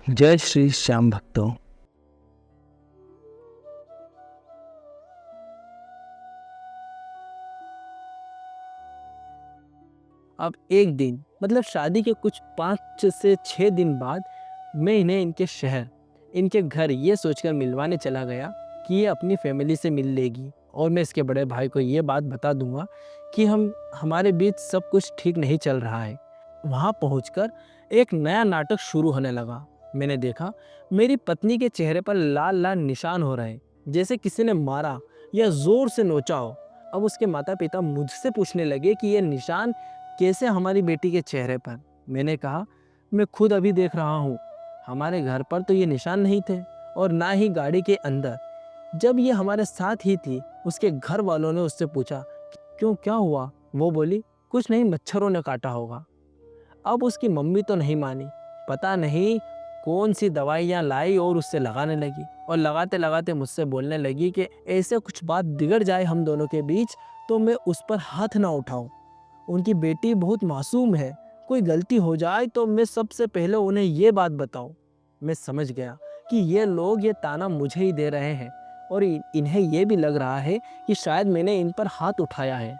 जय श्री श्याम भक्तों। अब एक दिन मतलब शादी के कुछ 5 से 6 दिन बाद मैं इन्हें इनके शहर, इनके घर ये सोचकर मिलवाने चला गया कि ये अपनी फैमिली से मिल लेगी और मैं इसके बड़े भाई को ये बात बता दूंगा कि हमारे बीच सब कुछ ठीक नहीं चल रहा है। वहाँ पहुंचकर एक नया नाटक शुरू होने लगा। मैंने देखा मेरी पत्नी के चेहरे पर लाल लाल निशान हो रहे, जैसे किसी ने मारा या जोर से नोचा हो। अब उसके माता पिता मुझसे पूछने लगे कि ये निशान कैसे हमारी बेटी के चेहरे पर। मैंने कहा मैं खुद अभी देख रहा हूँ, हमारे घर पर तो ये निशान नहीं थे और ना ही गाड़ी के अंदर। जब ये हमारे साथ ही थी, उसके घर वालों ने उससे पूछा क्यों, क्या हुआ? वो बोली कुछ नहीं, मच्छरों ने काटा होगा। अब उसकी मम्मी तो नहीं मानी, पता नहीं कौन सी दवाइयाँ लाई और उससे लगाने लगी और लगाते लगाते मुझसे बोलने लगी कि ऐसे कुछ बात बिगड़ जाए हम दोनों के बीच तो मैं उस पर हाथ ना उठाऊं। उनकी बेटी बहुत मासूम है, कोई गलती हो जाए तो मैं सबसे पहले उन्हें ये बात बताऊं। मैं समझ गया कि ये लोग ये ताना मुझे ही दे रहे हैं और इन्हें ये भी लग रहा है कि शायद मैंने इन पर हाथ उठाया है।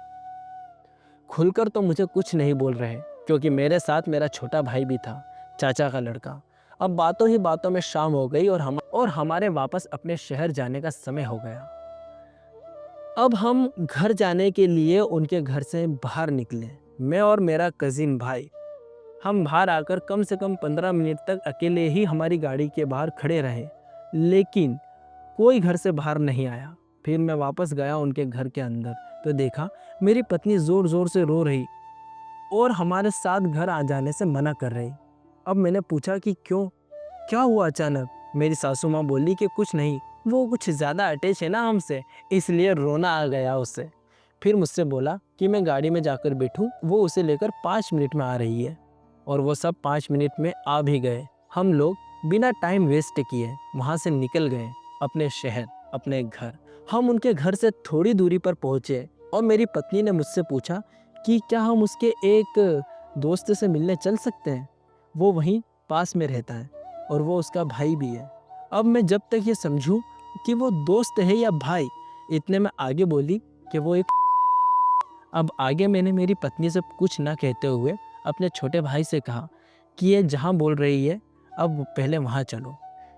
खुलकर तो मुझे कुछ नहीं बोल रहे क्योंकि मेरे साथ मेरा छोटा भाई भी था, चाचा का लड़का। अब बातों ही बातों में शाम हो गई और हमारे वापस अपने शहर जाने का समय हो गया। अब हम घर जाने के लिए उनके घर से बाहर निकले, मैं और मेरा कजिन भाई। हम बाहर आकर कम से कम 15 मिनट तक अकेले ही हमारी गाड़ी के बाहर खड़े रहे, लेकिन कोई घर से बाहर नहीं आया। फिर मैं वापस गया उनके घर के अंदर तो देखा मेरी पत्नी जोर जोर से रो रही और हमारे साथ घर आ जाने से मना कर रही। अब मैंने पूछा कि क्यों, क्या हुआ अचानक? मेरी सासू माँ बोली कि कुछ नहीं, वो कुछ ज़्यादा अटैच है ना हमसे, इसलिए रोना आ गया उससे। फिर मुझसे बोला कि मैं गाड़ी में जाकर बैठूं, वो उसे लेकर 5 मिनट में आ रही है। और वो सब 5 मिनट में आ भी गए। हम लोग बिना टाइम वेस्ट किए वहाँ से निकल गए अपने शहर, अपने घर। हम उनके घर से थोड़ी दूरी पर पहुँचे और मेरी पत्नी ने मुझसे पूछा कि क्या हम उसके एक दोस्त से मिलने चल सकते हैं, वो वहीं पास में रहता है और वो उसका भाई भी है। अब मैं जब तक ये समझूं कि वो दोस्त है या भाई, इतने में आगे बोली कि वो एक। अब आगे मैंने मेरी पत्नी से कुछ ना कहते हुए अपने छोटे भाई से कहा कि ये जहाँ बोल रही है अब पहले वहाँ चलो,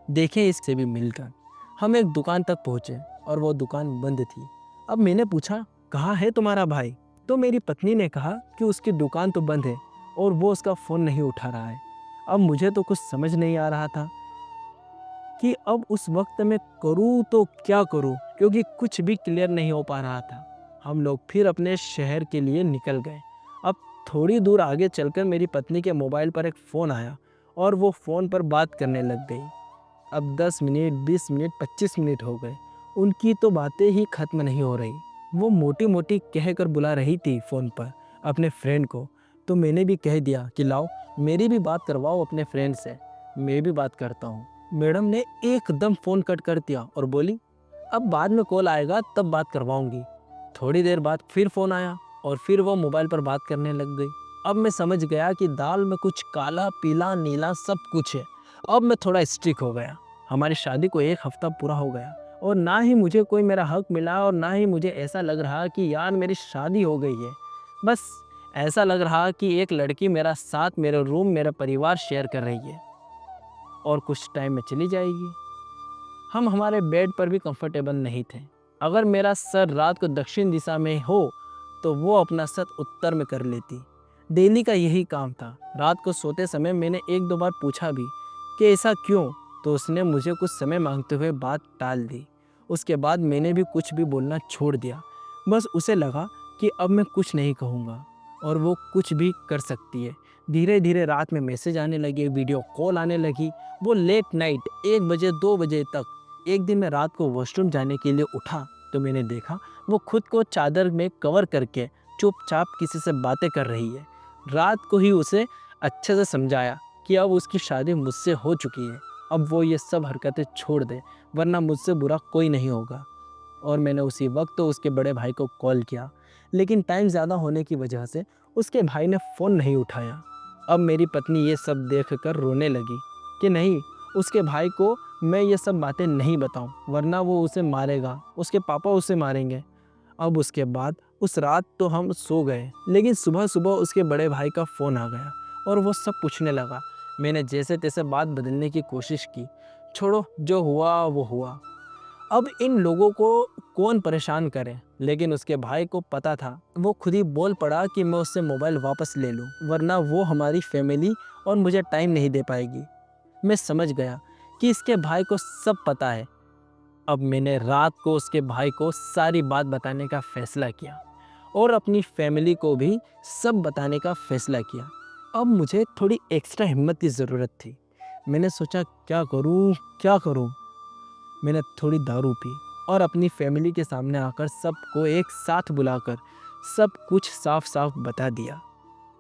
देखें इससे भी मिलकर। हम एक दुकान तक पहुँचे और वो दुकान बंद थी। अब मैंने पूछा कहाँ है तुम्हारा भाई? तो मेरी पत्नी ने कहा कि उसकी दुकान तो बंद है और वो उसका फ़ोन नहीं उठा रहा है। अब मुझे तो कुछ समझ नहीं आ रहा था कि अब उस वक्त मैं करूँ तो क्या करूँ, क्योंकि कुछ भी क्लियर नहीं हो पा रहा था। हम लोग फिर अपने शहर के लिए निकल गए। अब थोड़ी दूर आगे चलकर मेरी पत्नी के मोबाइल पर एक फ़ोन आया और वो फ़ोन पर बात करने लग गई। अब 10 मिनट, 20 मिनट, 25 मिनट हो गए, उनकी तो बातें ही ख़त्म नहीं हो रही। वो मोटी मोटी कह कर बुला रही थी फ़ोन पर अपने फ्रेंड को। तो मैंने भी कह दिया कि लाओ मेरी भी बात करवाओ अपने फ्रेंड से, मैं भी बात करता हूँ। मैडम ने एकदम फ़ोन कट कर दिया और बोली अब बाद में कॉल आएगा तब बात करवाऊंगी। थोड़ी देर बाद फिर फ़ोन आया और फिर वो मोबाइल पर बात करने लग गई। अब मैं समझ गया कि दाल में कुछ काला पीला नीला सब कुछ है। अब मैं थोड़ा स्ट्रिक हो गया। हमारी शादी को 1 हफ्ता पूरा हो गया और ना ही मुझे कोई मेरा हक मिला और ना ही मुझे ऐसा लग रहा कि यार मेरी शादी हो गई है। बस ऐसा लग रहा कि एक लड़की मेरा साथ, मेरा रूम, मेरा परिवार शेयर कर रही है और कुछ टाइम में चली जाएगी। हम हमारे बेड पर भी कंफर्टेबल नहीं थे। अगर मेरा सर रात को दक्षिण दिशा में हो तो वो अपना सर उत्तर में कर लेती। डेली का यही काम था। रात को सोते समय मैंने 1-2 बार पूछा भी कि ऐसा क्यों, तो उसने मुझे कुछ समय मांगते हुए बात टाल दी। उसके बाद मैंने भी कुछ भी बोलना छोड़ दिया। बस उसे लगा कि अब मैं कुछ नहीं कहूँगा और वो कुछ भी कर सकती है। धीरे धीरे रात में मैसेज आने लगे, वीडियो कॉल आने लगी, वो लेट नाइट 1 बजे 2 बजे तक। एक दिन मैं रात को वॉशरूम जाने के लिए उठा तो मैंने देखा वो खुद को चादर में कवर करके चुपचाप किसी से बातें कर रही है। रात को ही उसे अच्छे से समझाया कि अब उसकी शादी मुझसे हो चुकी है, अब वो ये सब हरकतें छोड़ दे वरना मुझसे बुरा कोई नहीं होगा। और मैंने उसी वक्त तो उसके बड़े भाई को कॉल किया, लेकिन टाइम ज़्यादा होने की वजह से उसके भाई ने फ़ोन नहीं उठाया। अब मेरी पत्नी ये सब देख कर रोने लगी कि नहीं, उसके भाई को मैं ये सब बातें नहीं बताऊं, वरना वो उसे मारेगा, उसके पापा उसे मारेंगे। अब उसके बाद उस रात तो हम सो गए, लेकिन सुबह सुबह उसके बड़े भाई का फ़ोन आ गया और वो सब पूछने लगा। मैंने जैसे तैसे बात बदलने की कोशिश की। छोड़ो, जो हुआ वो हुआ। अब इन लोगों को कौन परेशान करे, लेकिन उसके भाई को पता था। वो खुद ही बोल पड़ा कि मैं उससे मोबाइल वापस ले लूं, वरना वो हमारी फैमिली और मुझे टाइम नहीं दे पाएगी। मैं समझ गया कि इसके भाई को सब पता है। अब मैंने रात को उसके भाई को सारी बात बताने का फैसला किया और अपनी फैमिली को भी सब बताने का फैसला किया। अब मुझे थोड़ी एक्स्ट्रा हिम्मत की ज़रूरत थी। मैंने सोचा क्या करूं, क्या करूं। मैंने थोड़ी दारू पी और अपनी फैमिली के सामने आकर सबको एक साथ बुलाकर सब कुछ साफ साफ बता दिया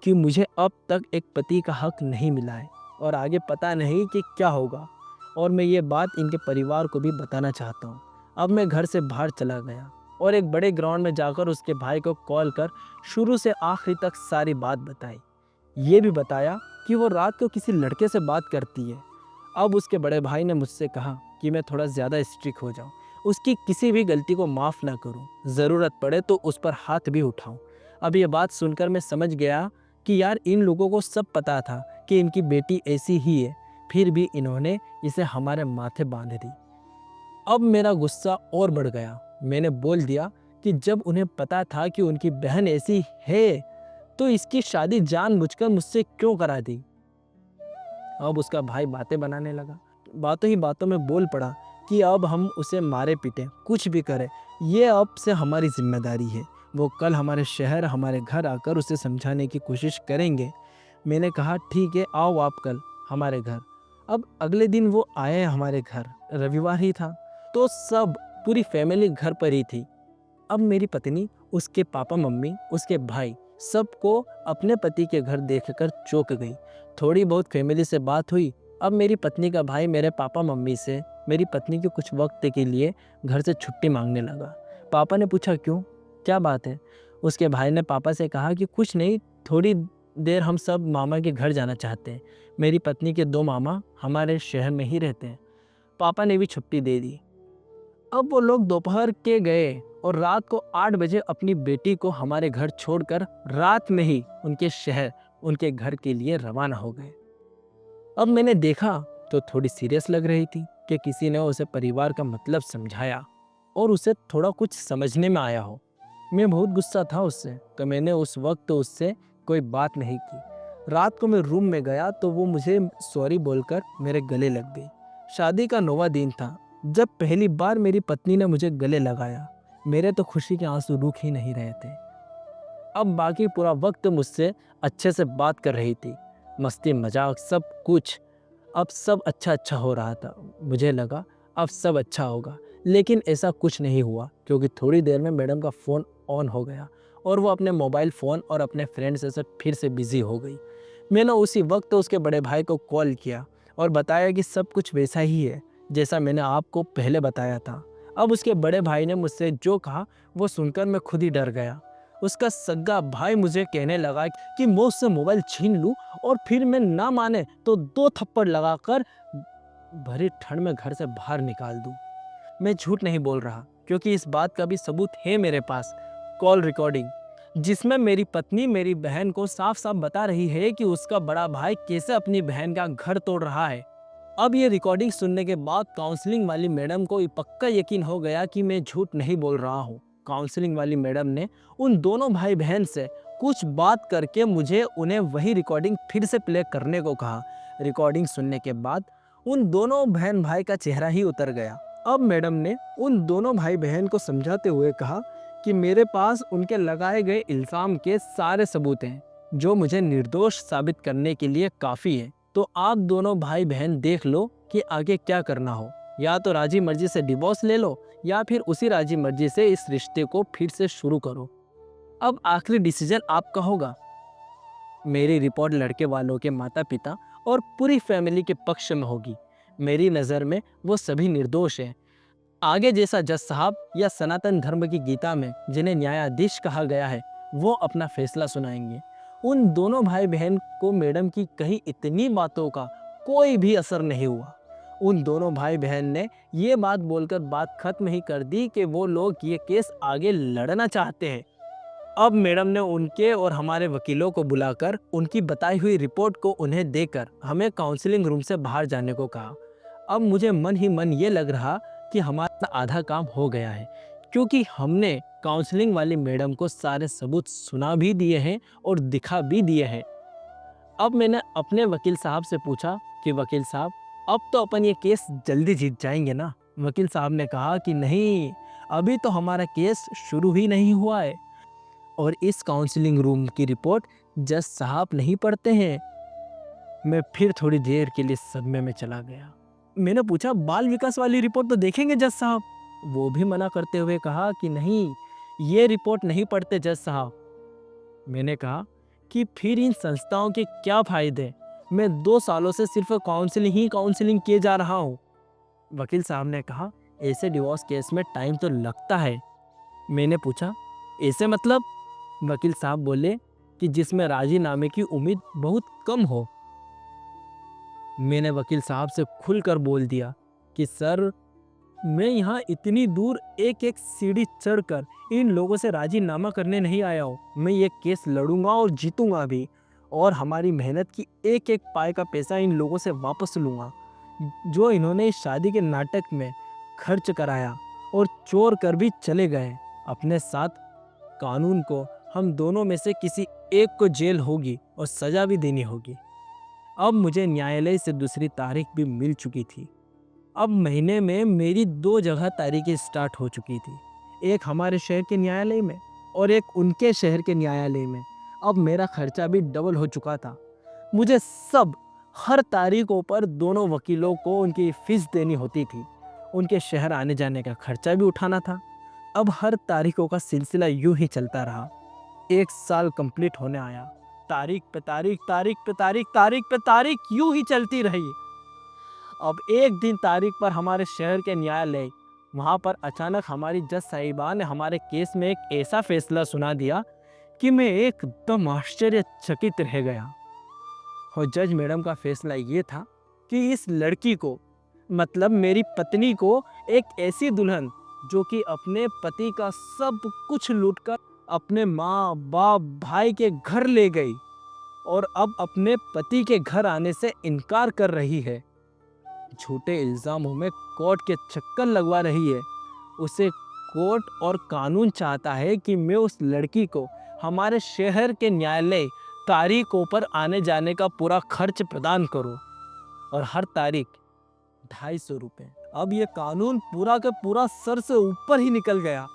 कि मुझे अब तक एक पति का हक नहीं मिला है और आगे पता नहीं कि क्या होगा, और मैं ये बात इनके परिवार को भी बताना चाहता हूँ। अब मैं घर से बाहर चला गया और एक बड़े ग्राउंड में जाकर उसके भाई को कॉल कर शुरू से आखिरी तक सारी बात बताई। ये भी बताया कि वो रात को किसी लड़के से बात करती है। अब उसके बड़े भाई ने मुझसे कहा कि मैं थोड़ा ज़्यादा स्ट्रिक्ट हो जाऊं, उसकी किसी भी गलती को माफ़ ना करूं, ज़रूरत पड़े तो उस पर हाथ भी उठाऊं। अब ये बात सुनकर मैं समझ गया कि यार इन लोगों को सब पता था कि इनकी बेटी ऐसी ही है, फिर भी इन्होंने इसे हमारे माथे बांध दी। अब मेरा गुस्सा और बढ़ गया। मैंने बोल दिया कि जब उन्हें पता था कि उनकी बहन ऐसी है तो इसकी शादी जानबूझकर मुझसे क्यों करा दी। अब उसका भाई बातें बनाने लगा, बातों ही बातों में बोल पड़ा कि अब हम उसे मारे पीटे कुछ भी करें, ये अब से हमारी जिम्मेदारी है। वो कल हमारे शहर हमारे घर आकर उसे समझाने की कोशिश करेंगे। मैंने कहा ठीक है, आओ आप कल हमारे घर। अब अगले दिन वो आए हमारे घर, रविवार ही था, तो सब पूरी फैमिली घर पर ही थी। अब मेरी पत्नी, उसके पापा मम्मी, उसके भाई सबको अपने पति के घर देखकर चौंक गई। थोड़ी बहुत फैमिली से बात हुई। अब मेरी पत्नी का भाई मेरे पापा मम्मी से मेरी पत्नी के कुछ वक्त के लिए घर से छुट्टी मांगने लगा। पापा ने पूछा क्यों, क्या बात है। उसके भाई ने पापा से कहा कि कुछ नहीं, थोड़ी देर हम सब मामा के घर जाना चाहते हैं। मेरी पत्नी के 2 मामा हमारे शहर में ही रहते हैं। पापा ने भी छुट्टी दे दी। अब वो लोग दोपहर के गए और रात को 8 बजे अपनी बेटी को हमारे घर छोड़कर रात में ही उनके शहर, उनके घर के लिए रवाना हो गए। अब मैंने देखा तो थोड़ी सीरियस लग रही थी कि किसी ने उसे परिवार का मतलब समझाया और उसे थोड़ा कुछ समझने में आया हो। मैं बहुत गुस्सा था उससे, तो मैंने उस वक्त उससे कोई बात नहीं की। रात को मैं रूम में गया तो वो मुझे सॉरी बोलकर मेरे गले लग गई। शादी का 9वां दिन था जब पहली बार मेरी पत्नी ने मुझे गले लगाया। मेरे तो खुशी के आंसू रुक ही नहीं रहे थे। अब बाकी पूरा वक्त मुझसे अच्छे से बात कर रही थी, मस्ती मजाक सब कुछ। अब सब अच्छा अच्छा हो रहा था। मुझे लगा अब सब अच्छा होगा, लेकिन ऐसा कुछ नहीं हुआ, क्योंकि थोड़ी देर में मैडम का फ़ोन ऑन हो गया और वो अपने मोबाइल फ़ोन और अपने फ्रेंड से फिर से बिज़ी हो गई। मैंने उसी वक्त उसके बड़े भाई को कॉल किया और बताया कि सब कुछ वैसा ही है जैसा मैंने आपको पहले बताया था। अब उसके बड़े भाई ने मुझसे जो कहा वो सुनकर मैं खुद ही डर गया। उसका सगा भाई मुझे कहने लगा कि मैं उससे मोबाइल छीन लूं और फिर मैं ना माने तो 2 थप्पड़ लगाकर भरी ठंड में घर से बाहर निकाल दूं। मैं झूठ नहीं बोल रहा, क्योंकि इस बात का भी सबूत है मेरे पास, कॉल रिकॉर्डिंग, जिसमें मेरी पत्नी मेरी बहन को साफ साफ बता रही है कि उसका बड़ा भाई कैसे अपनी बहन का घर तोड़ रहा है। अब ये रिकॉर्डिंग सुनने के बाद काउंसलिंग वाली मैडम को ये पक्का यकीन हो गया कि मैं झूठ नहीं बोल रहा हूँ। काउंसलिंग वाली मैडम ने उन दोनों भाई बहन से कुछ बात करके मुझे उन्हें वही रिकॉर्डिंग फिर से प्ले करने को कहा। रिकॉर्डिंग सुनने के बाद उन दोनों बहन भाई का चेहरा ही उतर गया। अब मैडम ने उन दोनों भाई बहन को समझाते हुए कहा कि मेरे पास उनके लगाए गए इल्ज़ाम के सारे सबूत हैं, जो मुझे निर्दोष साबित करने के लिए काफ़ी है। तो आप दोनों भाई बहन देख लो कि आगे क्या करना हो, या तो राजी मर्जी से डिवोर्स ले लो या फिर उसी राजी मर्जी से इस रिश्ते को फिर से शुरू करो। अब आखिरी डिसीजन आपका होगा। मेरी रिपोर्ट लड़के वालों के माता पिता और पूरी फैमिली के पक्ष में होगी। मेरी नज़र में वो सभी निर्दोष हैं। आगे जैसा जज साहब या सनातन धर्म की गीता में जिन्हें न्यायाधीश कहा गया है, वो अपना फैसला सुनाएंगे। उन दोनों भाई बहन को मैडम की कही इतनी बातों का कोई भी असर नहीं हुआ। उन दोनों भाई बहन ने ये बात बोलकर बात खत्म ही कर दी कि वो लोग ये केस आगे लड़ना चाहते हैं। अब मैडम ने उनके और हमारे वकीलों को बुलाकर उनकी बताई हुई रिपोर्ट को उन्हें देकर हमें काउंसलिंग रूम से बाहर जाने को कहा। अब मुझे मन ही मन ये लग रहा कि हमारा आधा काम हो गया है, क्योंकि हमने काउंसलिंग वाली मैडम को सारे सबूत सुना भी दिए हैं और दिखा भी दिए हैं। अब मैंने अपने वकील साहब से पूछा कि वकील साहब, अब तो अपन ये केस जल्दी जीत जाएंगे ना? वकील साहब ने कहा कि नहीं, अभी तो हमारा केस शुरू ही नहीं हुआ है और इस काउंसलिंग रूम की रिपोर्ट जज साहब नहीं पढ़ते हैं। मैं फिर थोड़ी देर के लिए सदमे में चला गया। मैंने पूछा, बाल विकास वाली रिपोर्ट तो देखेंगे जज साहब? वो भी मना करते हुए कहा कि नहीं, ये रिपोर्ट नहीं पढ़ते जज साहब। मैंने कहा कि फिर इन संस्थाओं के क्या फायदे? मैं 2 सालों से सिर्फ काउंसलिंग किए जा रहा हूँ। वकील साहब ने कहा, ऐसे डिवोर्स केस में टाइम तो लगता है। मैंने पूछा, ऐसे मतलब? वकील साहब बोले कि जिसमें राजीनामे की उम्मीद बहुत कम हो। मैंने वकील साहब से खुलकर बोल दिया कि सर, मैं यहाँ इतनी दूर एक एक सीढ़ी चढ़कर इन लोगों से राजीनामा करने नहीं आया हूँ। मैं ये केस लड़ूंगा और जीतूंगा भी, और हमारी मेहनत की एक एक पाई का पैसा इन लोगों से वापस लूँगा, जो इन्होंने इस शादी के नाटक में खर्च कराया और चोर कर भी चले गए। अपने साथ कानून को हम दोनों में से किसी एक को जेल होगी और सज़ा भी देनी होगी। अब मुझे न्यायालय से दूसरी तारीख भी मिल चुकी थी। अब महीने में मेरी 2 जगह तारीखें स्टार्ट हो चुकी थी, एक हमारे शहर के न्यायालय में और एक उनके शहर के न्यायालय में। अब मेरा खर्चा भी डबल हो चुका था। मुझे हर तारीखों पर दोनों वकीलों को उनकी फीस देनी होती थी, उनके शहर आने जाने का खर्चा भी उठाना था। अब हर तारीखों का सिलसिला यूं ही चलता रहा। 1 साल कंप्लीट होने आया। तारीख पे तारीख, तारीख पे तारीख, तारीख पे तारीख यूं ही चलती रही। अब एक दिन तारीख पर हमारे शहर के न्यायालय, वहाँ पर अचानक हमारी जज साहिबा ने हमारे केस में एक ऐसा फैसला सुना दिया कि मैं एकदम आश्चर्यचकित रह गया। और जज मैडम का फैसला ये था कि इस लड़की को, मतलब मेरी पत्नी को, एक ऐसी दुल्हन जो कि अपने पति का सब कुछ लूटकर अपने माँ बाप भाई के घर ले गई और अब अपने पति के घर आने से इनकार कर रही है, झूठे इल्ज़ामों में कोर्ट के चक्कर लगवा रही है, उसे कोर्ट और कानून चाहता है कि मैं उस लड़की को हमारे शहर के न्यायालय तारीखों पर आने जाने का पूरा खर्च प्रदान करूं, और हर तारीख 250 रुपये। अब ये कानून पूरा का पूरा सर से ऊपर ही निकल गया।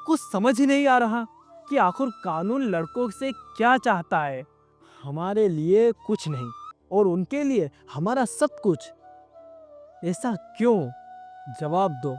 कुछ समझ ही नहीं आ रहा कि आखिर कानून लड़कों से क्या चाहता है। हमारे लिए कुछ नहीं और उनके लिए हमारा सब कुछ। ऐसा क्यों? जवाब दो।